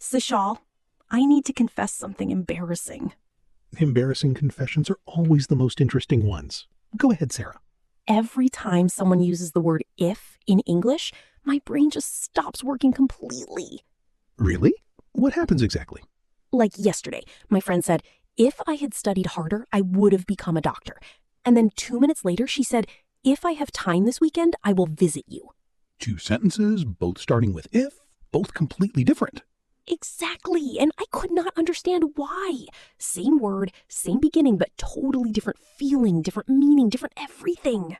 Sachal, I need to confess something embarrassing. Embarrassing confessions are always the most interesting ones. Go ahead, Sarah. Every time someone uses the word if in English, my brain just stops working completely. Really? What happens exactly? Like yesterday, my friend said, if I had studied harder, I would have become a doctor. And then 2 minutes later, she said, if I have time this weekend, I will visit you. Two sentences, both starting with if, both completely different. Exactly, and I could not understand why. Same word, same beginning, but totally different feeling, different meaning, different everything.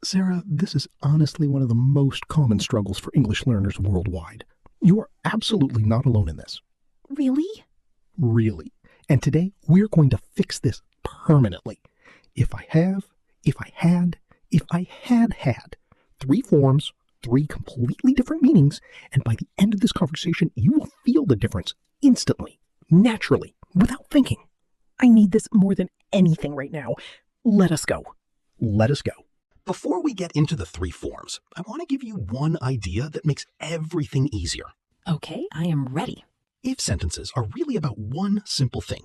Sarah, this is honestly one of the most common struggles for English learners worldwide. You are absolutely not alone in this. Really? Really. And today, we're going to fix this permanently. If I have, if I had, if I had had. 3 forms, 3 completely different meanings, and by the end of this conversation, you will feel the difference instantly, naturally, without thinking. I need this more than anything right now. Let us go. Let us go. Before we get into the 3 forms, I want to give you one idea that makes everything easier. Okay, I am ready. If sentences are really about one simple thing,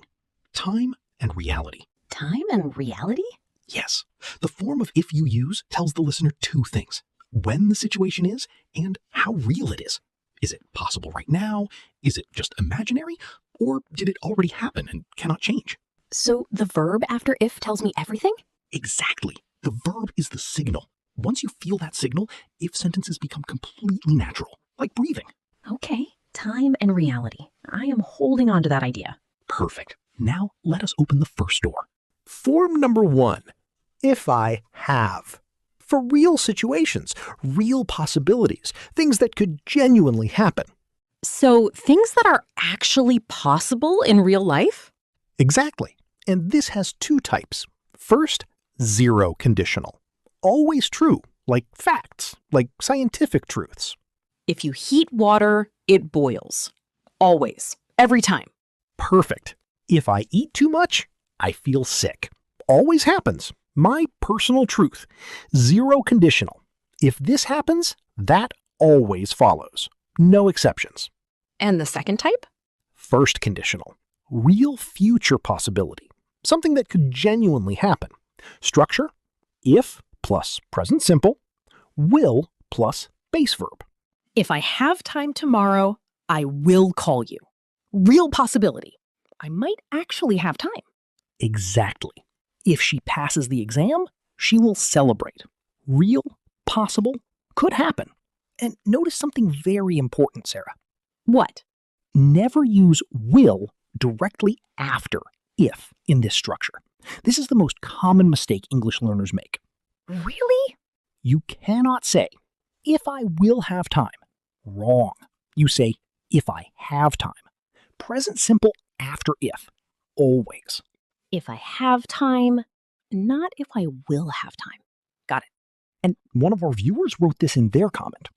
time and reality. Time and reality? Yes, the form of if you use tells the listener 2 things: when the situation is and how real it is. Is it possible right now? Is it just imaginary? Or did it already happen and cannot change? So the verb after if tells me everything? Exactly. The verb is the signal. Once you feel that signal, if sentences become completely natural, like breathing. Okay, time and reality. I am holding on to that idea. Perfect. Now let us open the first door. Form number 1, if I have. For real situations, real possibilities, things that could genuinely happen. So things that are actually possible in real life? Exactly. And this has 2 types. First, zero conditional. Always true, like facts, like scientific truths. If you heat water, it boils. Always. Every time. Perfect. If I eat too much, I feel sick. Always happens. My personal truth. Zero conditional. If this happens, that always follows. No exceptions. And the second type? First conditional. Real future possibility. Something that could genuinely happen. Structure: if plus present simple, will plus base verb. If I have time tomorrow, I will call you. Real possibility. I might actually have time. Exactly. If she passes the exam, she will celebrate. Real, possible, could happen. And notice something very important, Sarah. What? Never use will directly after if in this structure. This is the most common mistake English learners make. Really? You cannot say, if I will have time. Wrong. You say, if I have time. Present simple after if. Always. If I have time, not if I will have time. Got it. And one of our viewers wrote this in their comment.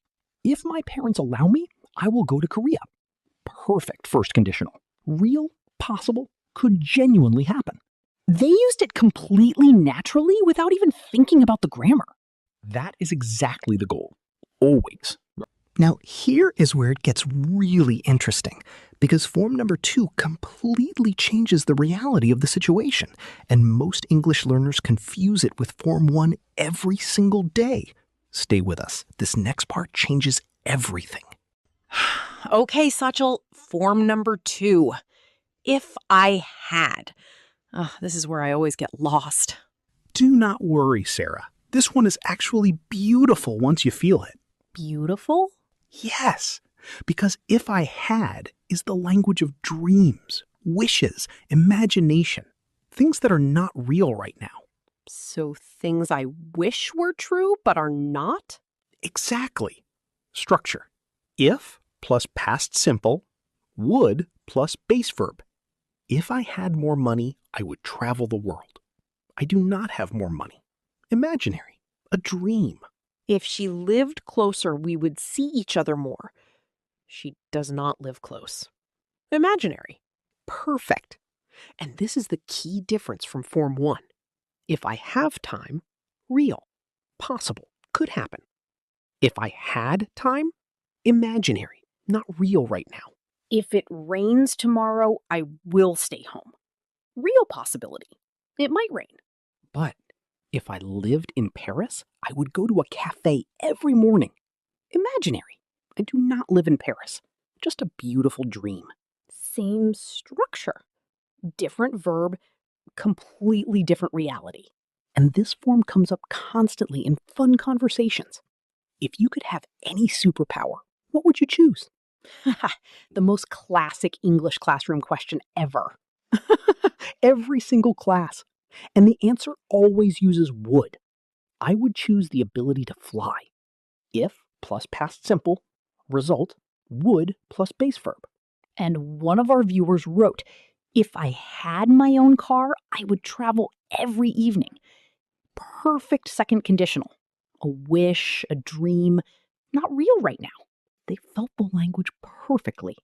If my parents allow me, I will go to Korea. Perfect first conditional. Real, possible, could genuinely happen. They used it completely naturally without even thinking about the grammar. That is exactly the goal. Always. Now, here is where it gets really interesting, because form number 2 completely changes the reality of the situation, and most English learners confuse it with form 1 every single day. Stay with us. This next part changes everything. Okay, Sachal, form number 2. If I had. This is where I always get lost. Do not worry, Sarah. This one is actually beautiful once you feel it. Beautiful? Yes, because if I had is the language of dreams, wishes, imagination, things that are not real right now. So things I wish were true but are not? Exactly. Structure: if plus past simple, would plus base verb. If I had more money, I would travel the world. I do not have more money. Imaginary. A dream. If she lived closer, we would see each other more. She does not live close. Imaginary. Perfect. And this is the key difference from form 1. If I have time, real. Possible. Could happen. If I had time, imaginary. Not real right now. If it rains tomorrow, I will stay home. Real possibility. It might rain. But if I lived in Paris, I would go to a cafe every morning. Imaginary. I do not live in Paris. Just a beautiful dream. Same structure. Different verb, completely different reality. And this form comes up constantly in fun conversations. If you could have any superpower, what would you choose? The most classic English classroom question ever. Every single class. And the answer always uses would. I would choose the ability to fly. If plus past simple, result, would plus base verb. And one of our viewers wrote, if I had my own car, I would travel every evening. Perfect second conditional. A wish, a dream, not real right now. They felt the language perfectly.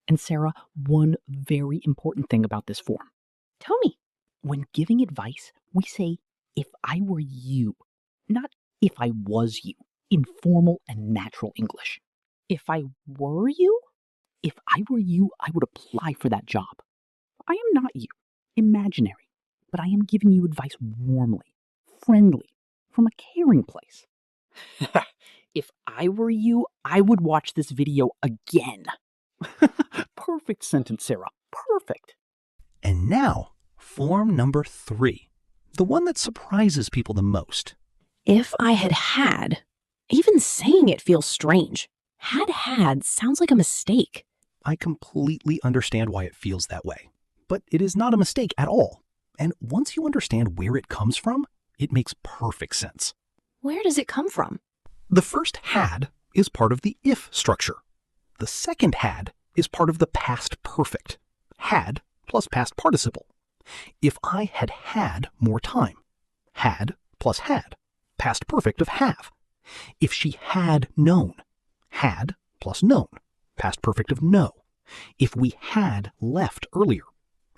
And Sarah, one very important thing about this form. Tell me. When giving advice, we say, if I were you, not if I was you, in formal and natural English. If I were you? If I were you, I would apply for that job. I am not you, imaginary, but I am giving you advice warmly, friendly, from a caring place. If I were you, I would watch this video again. Perfect sentence, Sarah. Perfect. And now, form number 3, the one that surprises people the most. If I had, even saying it feels strange. Had sounds like a mistake. I completely understand why it feels that way. But it is not a mistake at all. And once you understand where it comes from, it makes perfect sense. Where does it come from? The first had is part of the if structure. The second had is part of the past perfect. Had plus past participle. If I had had more time. Had plus had. Past perfect of have. If she had known. Had plus known. Past perfect of know. If we had left earlier.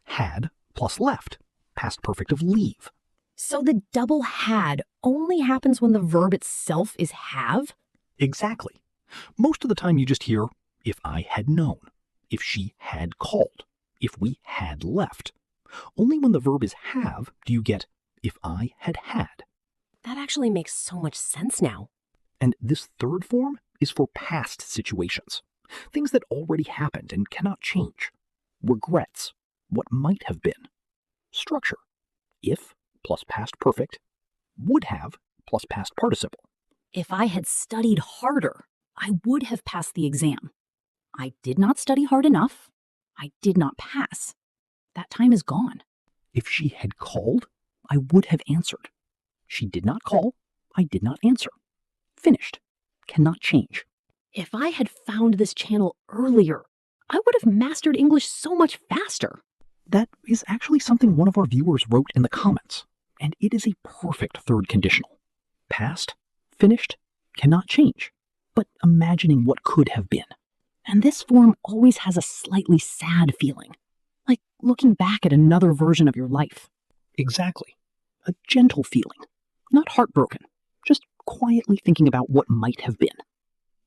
Had plus left. Past perfect of leave. So the double had only happens when the verb itself is have? Exactly. Most of the time you just hear, if I had known, if she had called, if we had left. Only when the verb is have do you get, if I had had. That actually makes so much sense now. And this third form is for past situations, things that already happened and cannot change. Regrets, what might have been. Structure, if plus past perfect, would have plus past participle. If I had studied harder, I would have passed the exam. I did not study hard enough. I did not pass. That time is gone. If she had called, I would have answered. She did not call, I did not answer. Finished. Cannot change. If I had found this channel earlier, I would have mastered English so much faster. That is actually something one of our viewers wrote in the comments, and it is a perfect third conditional. Past, finished, cannot change, but imagining what could have been. And this form always has a slightly sad feeling, like looking back at another version of your life. Exactly. A gentle feeling, not heartbroken, just quietly thinking about what might have been.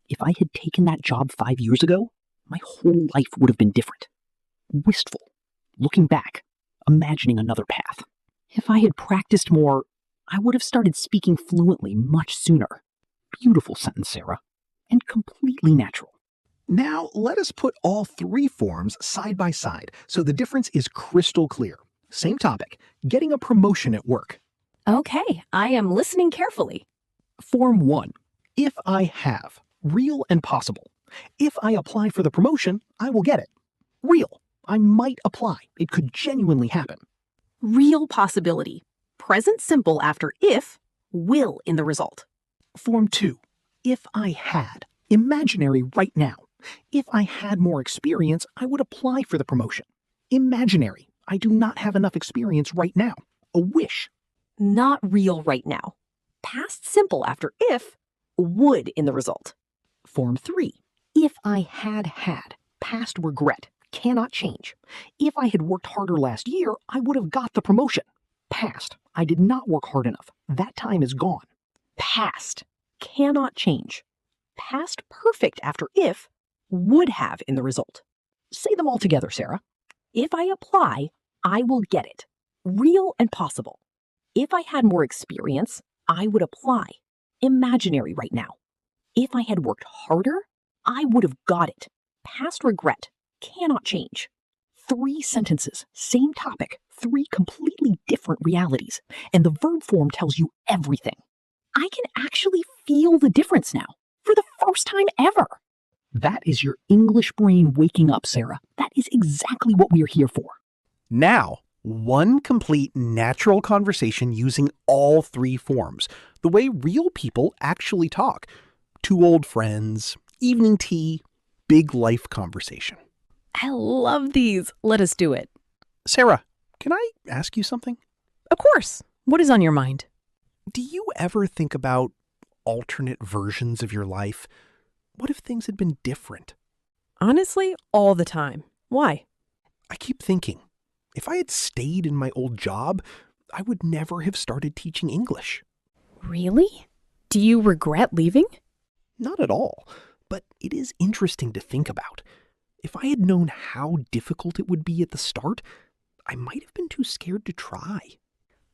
If I had taken that job 5 years ago, my whole life would have been different. Wistful, looking back, imagining another path. If I had practiced more, I would have started speaking fluently much sooner. Beautiful sentence, Sarah, and completely natural. Now, let us put all 3 forms side by side so the difference is crystal clear. Same topic, getting a promotion at work. Okay, I am listening carefully. Form 1, if I have, real and possible. If I apply for the promotion, I will get it. Real, I might apply. It could genuinely happen. Real possibility. Present simple after if, will in the result. Form 2, if I had, imaginary right now. If I had more experience, I would apply for the promotion. Imaginary, I do not have enough experience right now. A wish. Not real right now. Past simple after if, would in the result. Form 3, if I had had, past regret, cannot change. If I had worked harder last year, I would have got the promotion. Past, I did not work hard enough. That time is gone. Past, cannot change. Past perfect after if, would have in the result. Say them all together, Sarah. If I apply, I will get it. Real and possible. If I had more experience, I would apply. Imaginary right now. If I had worked harder, I would have got it. Past regret. Cannot change. 3 sentences, same topic, 3 completely different realities, and the verb form tells you everything. I can actually feel the difference now, for the first time ever. That is your English brain waking up, Sarah. That is exactly what we are here for. Now, one complete natural conversation using all 3 forms, the way real people actually talk. 2 old friends, evening tea, big life conversation. I love these. Let us do it. Sarah, can I ask you something? Of course. What is on your mind? Do you ever think about alternate versions of your life? What if things had been different? Honestly, all the time. Why? I keep thinking, if I had stayed in my old job, I would never have started teaching English. Really? Do you regret leaving? Not at all, but it is interesting to think about. If I had known how difficult it would be at the start, I might have been too scared to try.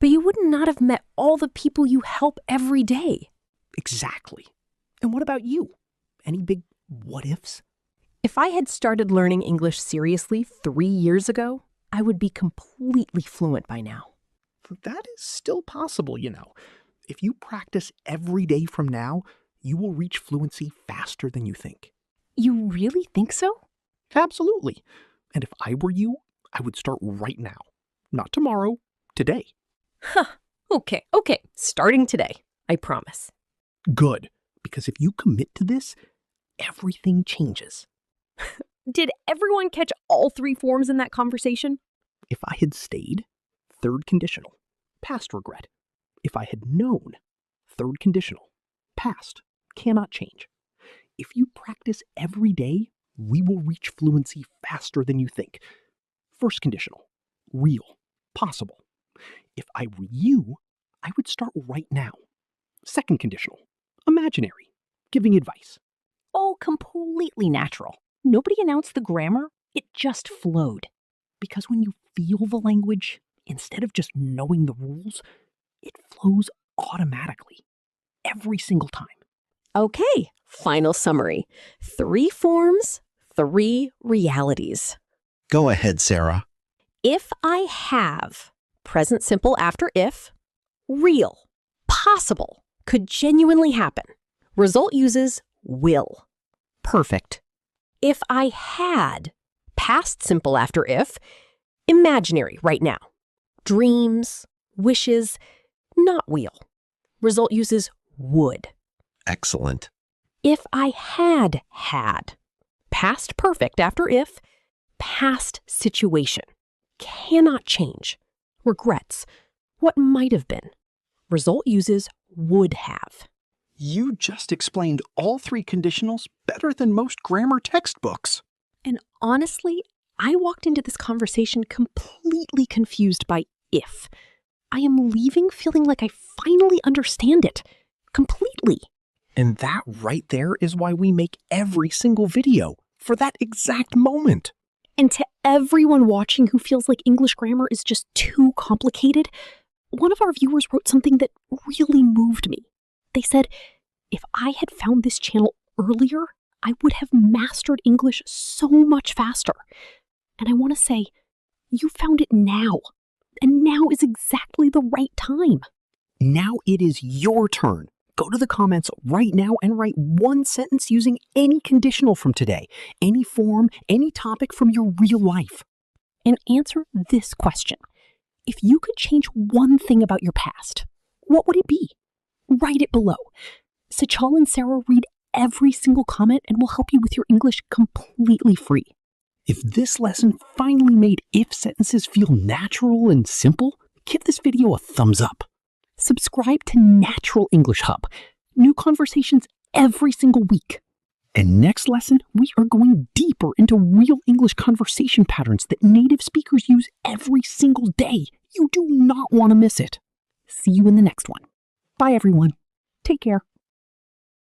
But you would not have met all the people you help every day. Exactly. And what about you? Any big what-ifs? If I had started learning English seriously 3 years ago, I would be completely fluent by now. That is still possible, you know. If you practice every day from now, you will reach fluency faster than you think. You really think so? Absolutely. And if I were you, I would start right now. Not tomorrow, today. Huh. Okay. Starting today. I promise. Good. Because if you commit to this, everything changes. Did everyone catch all 3 forms in that conversation? If I had stayed, 3rd conditional, past regret. If I had known, 3rd conditional, past, cannot change. If you practice every day, we will reach fluency faster than you think. 1st conditional, real, possible. If I were you, I would start right now. 2nd conditional, imaginary, giving advice. Oh, completely natural. Nobody announced the grammar. It just flowed. Because when you feel the language, instead of just knowing the rules, it flows automatically. Every single time. Okay, final summary. 3 forms, 3 realities. Go ahead, Sarah. If I have, present simple after if, real, possible, could genuinely happen. Result uses will. Perfect. If I had, past simple after if, imaginary right now. Dreams, wishes, not will. Result uses would. Excellent. If I had, past perfect after if, past situation. Cannot change. Regrets. What might have been. Result uses would have. You just explained all 3 conditionals better than most grammar textbooks. And honestly, I walked into this conversation completely confused by if. I am leaving feeling like I finally understand it. Completely. And that right there is why we make every single video, for that exact moment. And to everyone watching who feels like English grammar is just too complicated, one of our viewers wrote something that really moved me. They said, if I had found this channel earlier, I would have mastered English so much faster. And I want to say, you found it now. And now is exactly the right time. Now it is your turn. Go to the comments right now and write 1 sentence using any conditional from today, any form, any topic from your real life. And answer this question. If you could change one thing about your past, what would it be? Write it below. Sachal and Sarah read every single comment and will help you with your English completely free. If this lesson finally made if sentences feel natural and simple, give this video a thumbs up. Subscribe to Natural English Hub. New conversations every single week. And next lesson, we are going deeper into real English conversation patterns that native speakers use every single day. You do not want to miss it. See you in the next one. Bye, everyone. Take care.